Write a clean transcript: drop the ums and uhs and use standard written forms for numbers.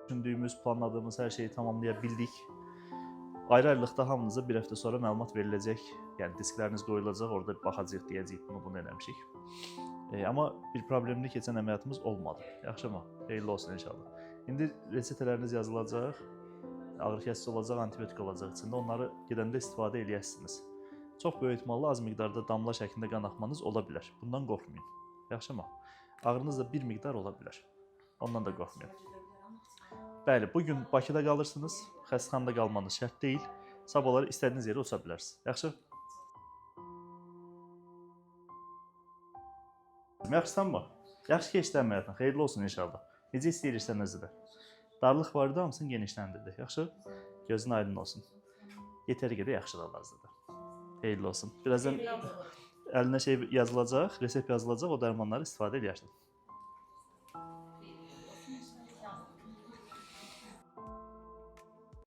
Düşündüyümüz, planladığımız hər şeyi tamamlaya bildik. Ayrı-ayrılıqda hamınıza bir həftə sonra məlumat veriləcək. Yəni diskləriniz qoyulacaq, orada baxacağıq, deyəcəyik bunu eləmişik. Amma bir problemli keçən əməliyyatımız olmadı. Yaxşımı? Xeyirli olsun inşallah. İndi reçetələriniz yazılacaq, ağrı kəsici olacaq, antibiotik olacaq içində. Onları gedəndə istifadə eləyəsiniz. Çox böyük ehtimalla az miqdarda damla şəklində qan axmanız ola bilər. Bundan qorxmayın. Yaxşımı? Ağrınız da bir miqdar ola bilər. Ondan da qorxmayın. Bəli, bugün Bakıda qalırsınız, xəstəxanada qalmanız şərt deyil. Sabahları istədiyiniz yerə uça bilərsiniz. Yaxşı? Yaxşısanmı? Yaxşı keçdi əməliyyatın, xeyirli olsun inşallah. Necə istəyirsən özü də. Darlıq var idi, hamısını genişləndirdik. Yaxşı? Gözün aydın olsun. Yetəri qədər yaxşılanmazdı. Xeyirli olsun. Birazdan əlinə şey yazılacaq, resept yazılacaq, o dərmanları istifadə edərsən.